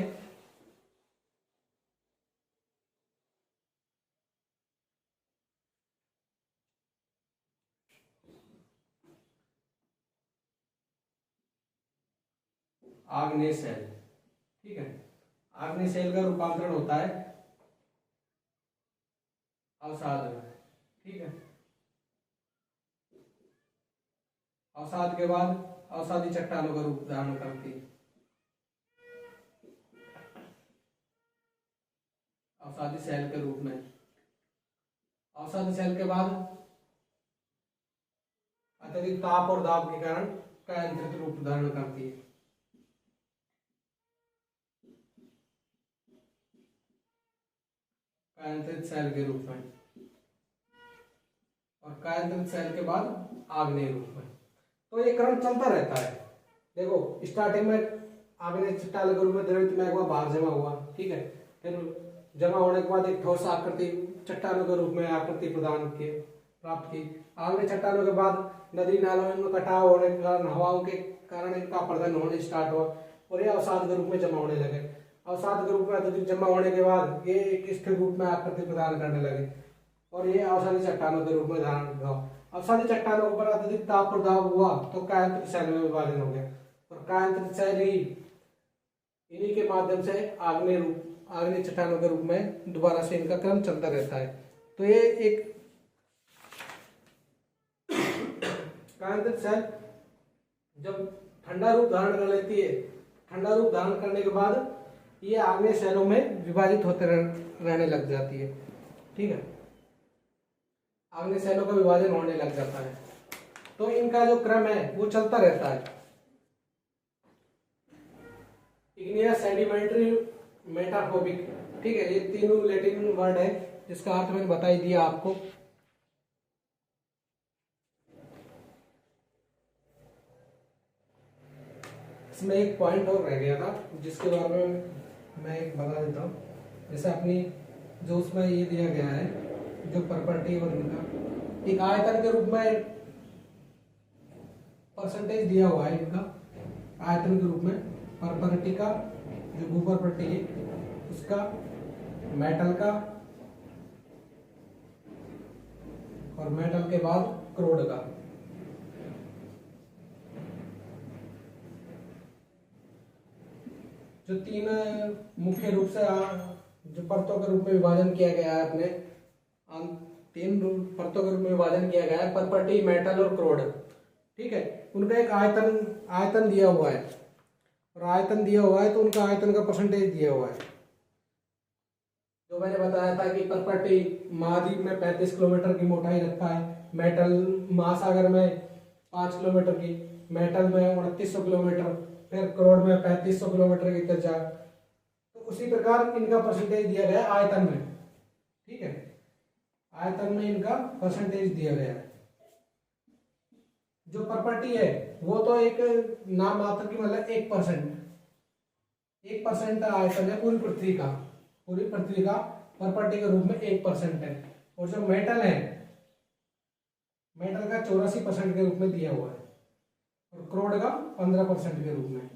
S1: आग्नेय सेल, ठीक है। आग्नेय सेल का रूपांतरण होता है अवसाद में, ठीक है। अवसाद के बाद अवसादी चट्टानों का रूप धारण करती है। अवसादी सेल के रूप में, अवसादी सेल के बाद अत्यधिक ताप और दाब के कारण कायांतरित रूप धारण करती है। कायांतरित सेल के रूप में, और कायांतरित सेल के बाद आग्नेय रूप में। तो ये क्रम चलता रहता है। देखो स्टार्टिंग में आग्नेय चट्टान के रूप में द्रवित मैग्मा बाहर जमा हुआ, ठीक है, फिर जमा होने के बाद एक ठोस आकृति चट्टानों के रूप में आकृति प्रदान की, प्राप्त की। आग्नेय चट्टानों के बाद नदी नालों में कटाव होने के कारण, हवाओं के कारण इनका अपरदन होने स्टार्ट हुआ, और ये अवसाद के रूप में जमा होने लगे। अवसाद के रूप में अत्यधिक जमा होने के बाद ये एक स्थिर रूप में आकृति प्रदान करने लगे, और ये अवसादी चट्टानों के रूप में धारण हुआ। अवसादी चट्टानों पर अत्यधिक ताप और दाब हुआ तो कायांतरित सेल में विभाजन हो गया, और कायांतरित सेल ही इन्हीं के माध्यम से आग्नेय चट्टानों के रूप में दोबारा से इनका क्रम चलता रहता है। तो ये एक कायांतरित सेल जब ठंडा रूप धारण कर लेती है, ठंडा रूप धारण करने के बाद ये आग्नेय शैलों में विभाजित होते रहने लग जाती है। ठीक है, आग्नेय शैलों का विभाजन होने लग जाता है, तो इनका जो क्रम है वो चलता रहता है। Igneous, sedimentary, metamorphic. ठीक है, ये तीनों लैटिन वर्ड है जिसका अर्थ मैंने बता ही दिया आपको। इसमें एक पॉइंट और रह गया था जिसके बारे में मैं एक बता देता हूँ। जैसे अपनी जो उसमें ये दिया गया है जो प्रॉपर्टी और इनका एक आयतन के रूप में परसेंटेज दिया हुआ है, इनका आयतन के रूप में प्रॉपर्टी का जो भूप्रॉपर्टी है उसका, मेटल का, और मेटल के बाद क्रोड का। जो तीन मुख्य रूप से जो परतों के रूप में विभाजन किया गया है अपने, तीन परतों के रूप में विभाजन किया गया है, प्रॉपर्टी, मेटल और क्रोड। ठीक है, उनका एक आयतन दिया हुआ है, और आयतन दिया हुआ है तो उनका आयतन का परसेंटेज दिया हुआ है। जो मैंने बताया था कि प्रॉपर्टी महाद्वीप में 35 किलोमीटर की मोटाई रखता है, मेटल महासागर में 5 किलोमीटर की, मेटल में 2900 किलोमीटर, फिर क्रोड में 3500 किलोमीटर की त्रिज्या। तो उसी प्रकार इनका परसेंटेज दिया गया है आयतन में। ठीक है, आयतन में इनका परसेंटेज दिया गया है। जो प्रॉपर्टी है वो तो एक नाम मात्र की, मतलब 1% आयतन है पूरी पृथ्वी का, प्रॉपर्टी के रूप में 1% है। और जो मेटल है, मेटल का 84% के रूप में दिया हुआ है, और क्रोड का 15% के रूप में।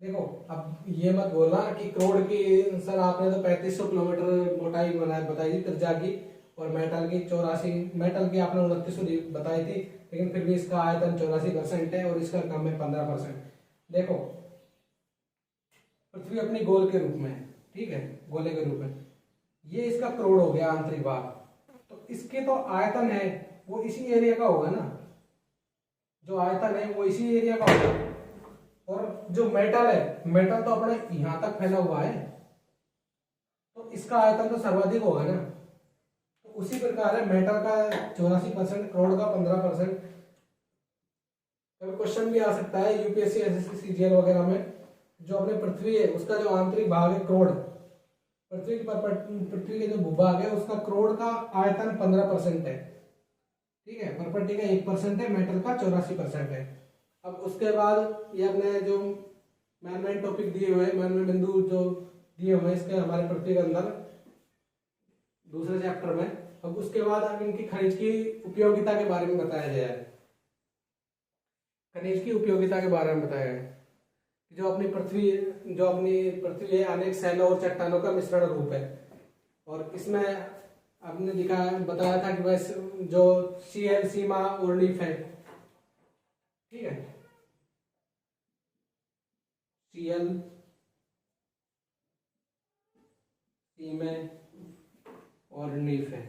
S1: देखो, अब ये मत बोलना कि क्रोड की सर आपने तो 3500 किलोमीटर मोटाई बताई थी त्रिज्या की, और मेटल की 84, मेटल की आपने 2900 बताई थी, लेकिन फिर भी इसका आयतन 84% है और इसका कम है 15%। देखो, पृथ्वी अपनी गोल के रूप में है, ठीक है, गोले के रूप में, ये इसका क्रोड हो गया आंतरिक भाग, तो इसके तो आयतन है वो इसी एरिया का होगा ना, जो आयतन है वो इसी एरिया का होगा। और जो मेटल है, मेटल तो अपने यहां तक फैला हुआ है, तो इसका आयतन तो सर्वाधिक होगा ना। तो उसी प्रकार है, मेटल का 84%, क्रोड का 15%। कभी क्वेश्चन भी आ सकता है यूपीएससी, एसएससी, सीजीएल वगैरह में, जो अपने पृथ्वी है उसका जो आंतरिक भाग है क्रोड, पृथ्वी के जो भूभाग है उसका क्रोड का आयतन 15% है। ठीक है, प्रॉपर्टी का 1% है, मेटल का 84% है। अब उसके बाद ये अपने जो मैन टॉपिक दिए हुए, मैन बिंदु जो दिए हुए इसके हमारे पृथ्वी के अंदर दूसरे चैप्टर में। अब उसके बाद अब इनकी खनिज की उपयोगिता के बारे में बताया गया है। खनिज की उपयोगिता के बारे में बताया है, जो अपनी पृथ्वी है अनेक शैलों और चट्टानों का मिश्रण रूप है, और इसमें आपने बताया था कि बस जो सीएल, सीमा और लीफ है, ठीक है, सीएल, सीमे और लीफ है,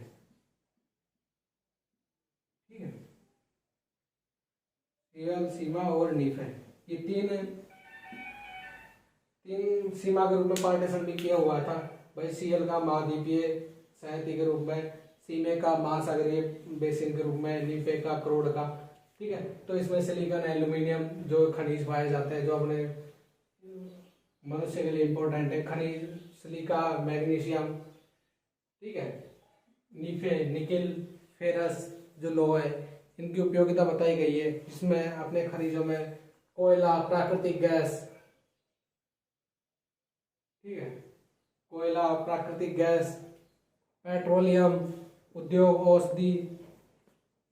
S1: ठीक है, सीएल, सीमा और लीफ है। ये तीन सीमा के रूप में पार्टीशन भी किया हुआ था भाई। सीएल का महाद्वीपीय सहायती के रूप में, सीमे का महासागरीय बेसिन के रूप में, लीफे का क्रोड का। ठीक है, तो इसमें सिलिकॉन, एल्यूमिनियम जो खनिज पाए जाते हैं जो अपने मनुष्य के लिए इंपॉर्टेंट है, खनिज सिलिका, मैग्नीशियम, ठीक है, नीफे, निकिल, फेरस जो लोह है, इनकी उपयोगिता बताई गई है। इसमें अपने खनिजों में कोयला, प्राकृतिक गैस, ठीक है, कोयला, प्राकृतिक गैस, पेट्रोलियम, उद्योग, औषधि,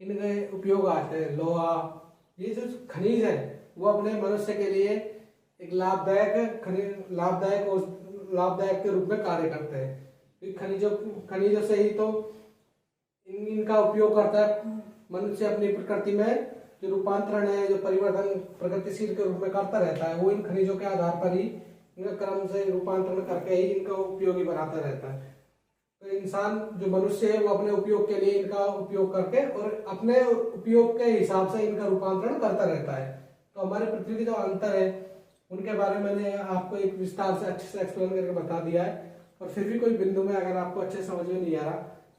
S1: इनके उपयोग आते हैं। लोहा, ये जो खनिज है वो अपने मनुष्य के लिए एक लाभदायक के रूप में कार्य करते हैं। खनिजों से ही तो इनका उपयोग करता है मनुष्य अपनी प्रकृति में, जो रूपांतरण है, जो परिवर्तन प्रगतिशील के रूप में करता रहता है, वो इन खनिजों के आधार पर ही इनका क्रम से रूपांतरण करके ही इनका उपयोगी बनाता रहता है। तो इंसान जो मनुष्य है वो अपने उपयोग के लिए इनका उपयोग करके और अपने उपयोग के हिसाब से इनका रूपांतरण करता रहता है। तो हमारे पृथ्वी की जो अंतर है उनके बारे में मैंने आपको एक विस्तार से अच्छे से एक्सप्लेन करके बता दिया है। और फिर भी कोई बिंदु में अगर आपको अच्छे समझ में नहीं आ रहा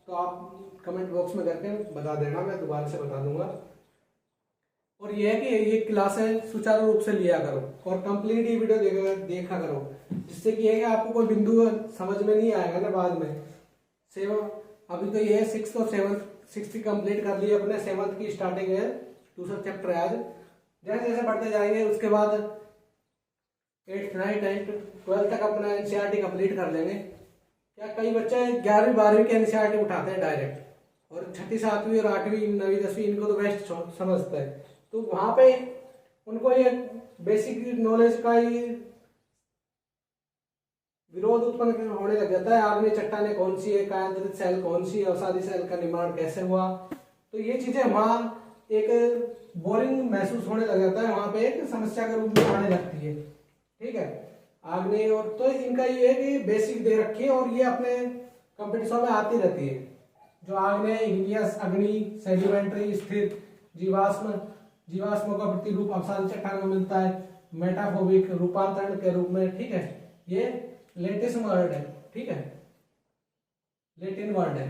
S1: तो आप कमेंट बॉक्स में करके बता देना, मैं दोबारा से बता दूंगा। और ये है कि ये क्लासें सुचारू रूप से लिया करो और कंप्लीट ही वीडियो देखा करो, जिससे कि ये कि आपको कोई बिंदु समझ में नहीं आएगा ना बाद में। अभी तो ये 6th और 7th की कंप्लीट कर ली अपने, 7th की स्टार्टिंग है, दूसरा चैप्टर है आज। जैसे जैसे बढ़ते जाएंगे उसके बाद 8th 9th 10th 12th तक अपना एनसीईआरटी कंप्लीट कर लेंगे। क्या कई बच्चे 11वीं 12वीं के एनसीईआरटी उठाते हैं डायरेक्ट, और 6ठी 7वीं और 8वीं 9वीं 10वीं इनको तो बेस्ट समझते हैं, तो वहां पे उनको ये बेसिक नॉलेज का ही विरोध उत्पन्न होने लग जाता है। आग्नेय चट्टानें कौन सी है, कायांतरित सेल कौन सी है, अवसादी सेल का निर्माण कैसे हुआ, तो ये चीजें वहां एक बोरिंग महसूस होने लग जाता है, वहां पे एक समस्या के रूप में आने लगती है। ठीक है, आग्नेय और तो इनका ये है कि बेसिक दे रखी है और ये अपने कंपटीशन में आती रहती है। जो आग्नेय, इग्नियस, अग्नि, सेडिमेंट्री, स्थिर, जीवाश्म का प्रतिरूप अवसादी चट्टान में मिलता है, मेटाफोबिक रूपांतरण के रूप में। ठीक है, ये लेटिन वर्ड है। ठीक है, लेटिन वर्ड है,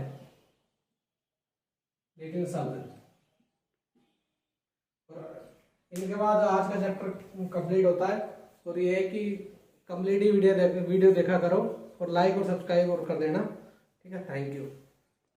S1: लेटिन शब्द। इनके बाद आज का चैप्टर कंप्लीट होता है। और ये है कि कंप्लीट ही वीडियो देखा करो और लाइक और सब्सक्राइब और कर देना। ठीक है, थैंक यू।